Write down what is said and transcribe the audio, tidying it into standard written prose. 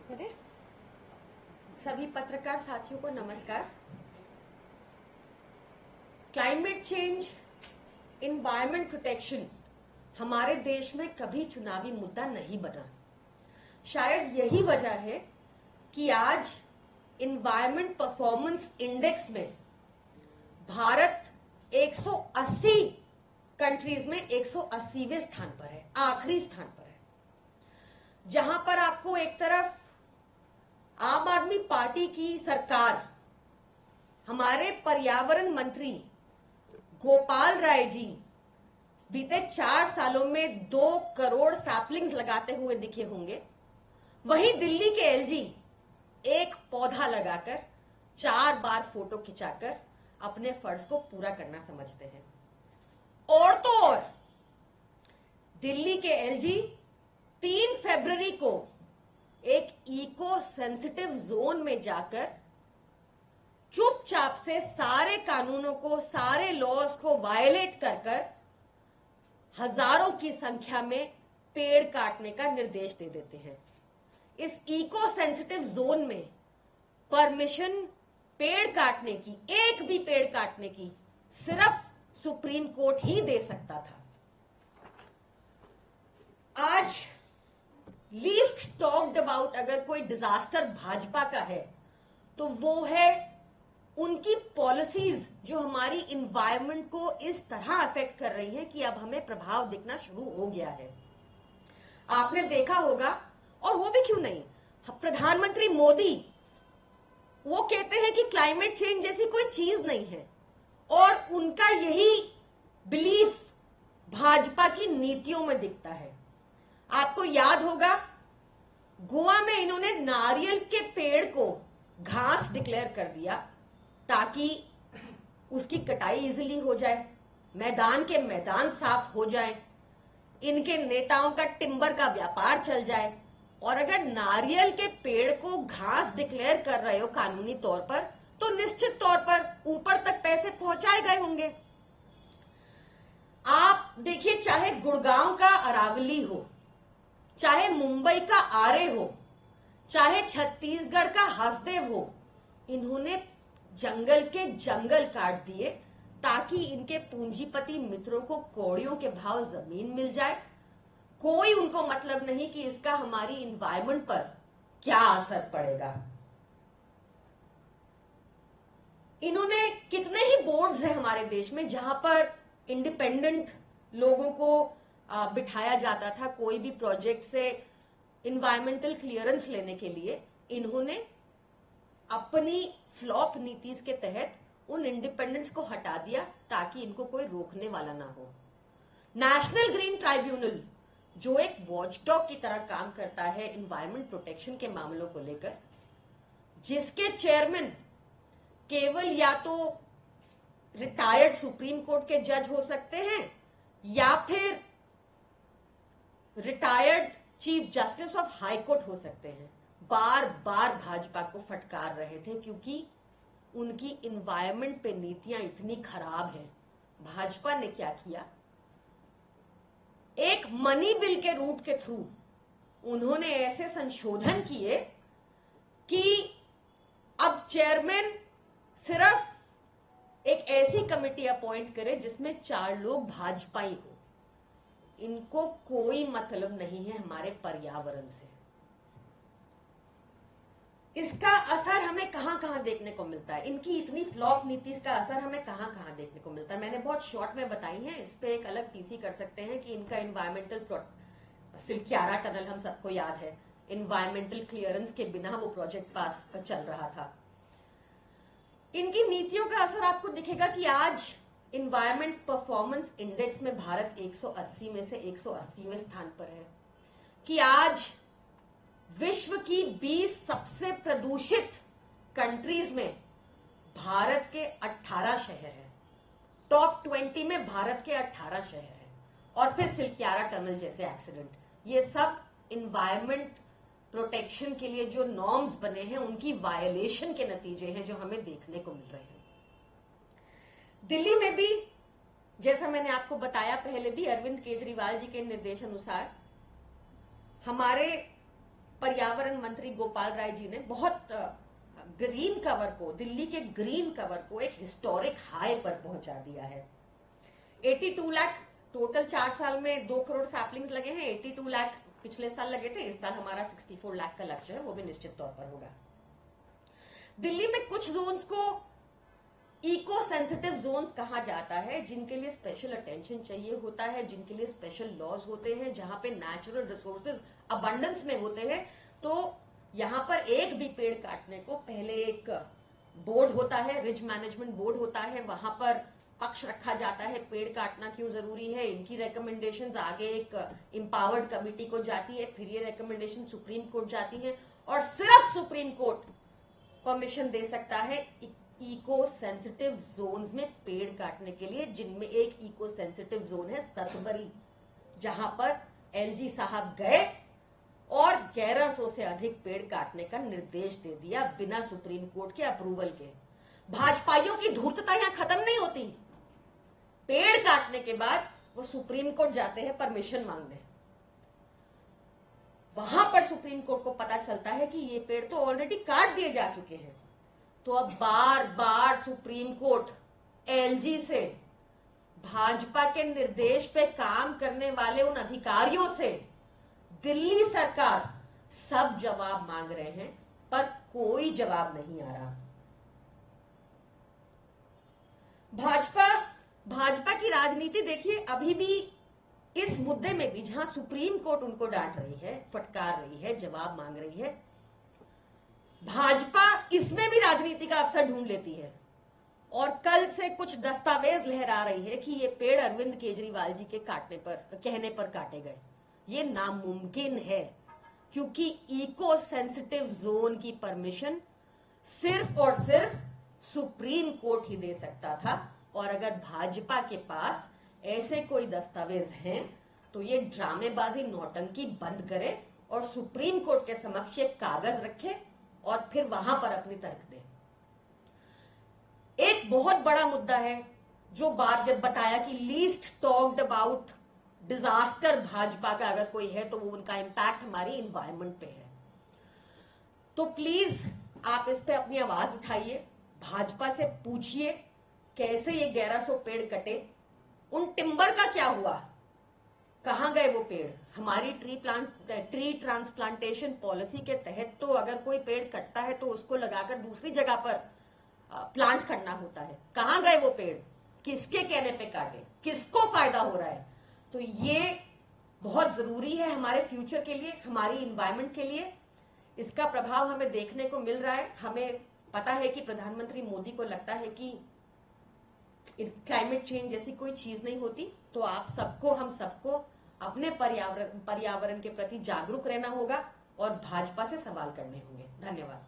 करें। सभी पत्रकार साथियों को नमस्कार। क्लाइमेट चेंज, इन्वायरमेंट प्रोटेक्शन हमारे देश में कभी चुनावी मुद्दा नहीं बना। शायद यही वजह है कि आज इन्वायरमेंट परफॉर्मेंस इंडेक्स में भारत 180 कंट्रीज में 180वें स्थान पर है, आखिरी स्थान पर है। जहां पर आपको एक तरफ आम आदमी पार्टी की सरकार, हमारे पर्यावरण मंत्री गोपाल राय जी बीते 4 सालों में 2 करोड़ सैपलिंग्स लगाते हुए दिखे होंगे, वहीं दिल्ली के एलजी एक पौधा लगाकर 4 बार फोटो खिंचाकर अपने फर्ज को पूरा करना समझते हैं। और तो और दिल्ली के एलजी 3 फरवरी को एक इको सेंसिटिव जोन में जाकर चुपचाप से सारे कानूनों को, सारे लॉज को वायलेट कर कर हजारों की संख्या में पेड़ काटने का निर्देश दे देते हैं। इस इको सेंसिटिव जोन में परमिशन पेड़ काटने की, एक भी पेड़ काटने की, सिर्फ सुप्रीम कोर्ट ही दे सकता था। आज लीस्ट टॉक्ड अबाउट अगर कोई डिजास्टर भाजपा का है तो वो है उनकी पॉलिसीज जो हमारी इन्वायरमेंट को इस तरह अफेक्ट कर रही हैं कि अब हमें प्रभाव दिखना शुरू हो गया है। आपने देखा होगा, और वो भी क्यों नहीं, प्रधानमंत्री मोदी वो कहते हैं कि क्लाइमेट चेंज जैसी कोई चीज नहीं है, और उनका यही बिलीफ भाजपा की नीतियों में दिखता है। आपको याद होगा, गोवा में इन्होंने नारियल के पेड़ को घास डिक्लेयर कर दिया ताकि उसकी कटाई इजीली हो जाए, मैदान के मैदान साफ हो जाए, इनके नेताओं का टिम्बर का व्यापार चल जाए। और अगर नारियल के पेड़ को घास डिक्लेयर कर रहे हो कानूनी तौर पर, तो निश्चित तौर पर ऊपर तक पैसे पहुंचाए गए होंगे। आप देखिए, चाहे गुड़गांव का अरावली हो, चाहे मुंबई का आरे हो, चाहे छत्तीसगढ़ का हसदेव हो, इन्होंने जंगल के जंगल काट दिए ताकि इनके पूंजीपति मित्रों को कौड़ियों के भाव जमीन मिल जाए। कोई उनको मतलब नहीं कि इसका हमारी इन्वायरमेंट पर क्या असर पड़ेगा। इन्होंने कितने ही बोर्ड्स हैं हमारे देश में जहां पर इंडिपेंडेंट लोगों को बिठाया जाता था कोई भी प्रोजेक्ट से इन्वायरमेंटल क्लियरेंस लेने के लिए। इन्होंने अपनी फ्लॉप नीतिस के तहत उन इंडिपेंडेंट्स को हटा दिया ताकि इनको कोई रोकने वाला ना हो। नेशनल ग्रीन ट्राइब्यूनल, जो एक वॉचडॉग की तरह काम करता है इन्वायरमेंट प्रोटेक्शन के मामलों को लेकर, जिसके चेयरमैन केवल या तो रिटायर्ड सुप्रीम कोर्ट के जज हो सकते हैं या फिर retired chief justice of high court हो सकते हैं, बार बार भाजपा को फटकार रहे थे क्योंकि उनकी इन्वायरमेंट पे नीतियां इतनी खराब हैं। भाजपा ने क्या किया, एक मनी बिल के रूट के थ्रू उन्होंने ऐसे संशोधन किए कि अब चेयरमैन सिर्फ एक ऐसी कमेटी अपॉइंट करे जिसमें 4 लोग भाजपाई हो। इनको कोई मतलब नहीं है हमारे पर्यावरण से। इसका असर हमें कहां कहां देखने को मिलता है, इनकी इतनी फ्लॉप नीति, इसका असर हमें कहां कहां देखने को मिलता है। मैंने बहुत शॉर्ट में बताई है, इस पे एक अलग टीसी कर सकते हैं कि इनका इन्वायरमेंटल सिलक्यारा टनल हम सबको याद है, इन्वायरमेंटल क्लियरेंस के बिना वो प्रोजेक्ट पास चल रहा था। इनकी नीतियों का असर आपको दिखेगा कि आज इन्वायरमेंट परफॉर्मेंस इंडेक्स में भारत 180 में से 180वें स्थान पर है, कि आज विश्व की 20 सबसे प्रदूषित कंट्रीज में भारत के 18 शहर हैं, टॉप 20 में भारत के 18 शहर हैं। और फिर सिलक्यारा टनल जैसे एक्सीडेंट, ये सब इन्वायरमेंट प्रोटेक्शन के लिए जो नॉर्म्स बने हैं उनकी वायलेशन के नतीजे हैं जो हमें देखने को मिल रहे हैं। दिल्ली में भी, जैसा मैंने आपको बताया पहले भी, अरविंद केजरीवाल जी के निर्देश अनुसार हमारे पर्यावरण मंत्री गोपाल राय जी ने बहुत ग्रीन कवर को, दिल्ली के ग्रीन कवर को एक हिस्टोरिक हाई पर पहुंचा दिया है। 82 लाख टोटल 4 साल में 2 करोड़ सैपलिंग्स लगे हैं। 82 लाख पिछले साल लगे थे, इस साल हमारा 64 लाख का लक्ष्य है, वो भी निश्चित तौर पर होगा। दिल्ली में कुछ जोन्स को इको सेंसिटिव जोन्स कहा जाता है, जिनके लिए स्पेशल अटेंशन चाहिए होता है, जिनके लिए स्पेशल लॉज होते हैं, जहां पे नेचुरल रिसोर्सेज अबंडेंस में होते हैं। तो यहां पर एक भी पेड़ काटने को पहले एक बोर्ड होता है, रिज मैनेजमेंट बोर्ड होता है, वहां पर पक्ष रखा जाता है पेड़ काटना क्यों जरूरी है। इनकी रिकमेंडेशंस आगे एक एम्पावर्ड कमिटी को जाती है, फिर ये रिकमेंडेशन सुप्रीम कोर्ट जाती है और सिर्फ सुप्रीम कोर्ट परमिशन दे सकता है इको सेंसिटिव जोन्स में पेड़ काटने के लिए, जिनमें एक इको सेंसिटिव जोन है सतबरी, जहां पर एलजी साहब गए और 1100 से अधिक पेड़ काटने का निर्देश दे दिया बिना सुप्रीम कोर्ट के अप्रूवल के। भाजपाइयों की धूर्तता यहां खत्म नहीं होती। पेड़ काटने के बाद वो सुप्रीम कोर्ट जाते हैं परमिशन मांगने। वहां पर सुप्रीम कोर्ट को पता चलता है कि ये पेड़ तो ऑलरेडी काट दिए जा चुके हैं। तो अब बार बार सुप्रीम कोर्ट एलजी से, भाजपा के निर्देश पे काम करने वाले उन अधिकारियों से दिल्ली सरकार सब जवाब मांग रहे हैं, पर कोई जवाब नहीं आ रहा। भाजपा की राजनीति देखिए, अभी भी इस मुद्दे में भी जहां सुप्रीम कोर्ट उनको डांट रही है, फटकार रही है, जवाब मांग रही है, भाजपा इसमें भी राजनीति का अवसर ढूंढ लेती है और कल से कुछ दस्तावेज लहरा रही है कि ये पेड़ अरविंद केजरीवाल जी के कहने पर काटे गए। ये नामुमकिन है, क्योंकि इको सेंसिटिव जोन की परमिशन सिर्फ और सिर्फ सुप्रीम कोर्ट ही दे सकता था। और अगर भाजपा के पास ऐसे कोई दस्तावेज हैं तो ये ड्रामेबाजी, नौटंकी बंद करे और सुप्रीम कोर्ट के समक्ष एक कागज रखे और फिर वहां पर अपनी तर्क दे। एक बहुत बड़ा मुद्दा है जो बात जब बताया कि least talked about disaster Bhajpa का अगर कोई है तो वो उनका इंपैक्ट हमारी इन्वायरमेंट पे है। तो प्लीज आप इस पे अपनी आवाज उठाइए, भाजपा से पूछिए कैसे ये 1100 पेड़ कटे, उन टिम्बर का क्या हुआ, कहां गए वो पेड़। हमारी ट्री ट्रांसप्लांटेशन पॉलिसी के तहत तो अगर कोई पेड़ कटता है तो उसको लगाकर दूसरी जगह पर प्लांट करना होता है। कहां गए वो पेड़, किसके कहने पे काटे, किसको फायदा हो रहा है। तो ये बहुत जरूरी है हमारे फ्यूचर के लिए, हमारी इन्वायरमेंट के लिए। इसका प्रभाव हमें देखने को मिल रहा है। हमें पता है कि प्रधानमंत्री मोदी को लगता है कि क्लाइमेट चेंज जैसी कोई चीज नहीं होती। तो आप सबको, हम सबको अपने पर्यावरण के प्रति जागरूक रहना होगा और भाजपा से सवाल करने होंगे। धन्यवाद।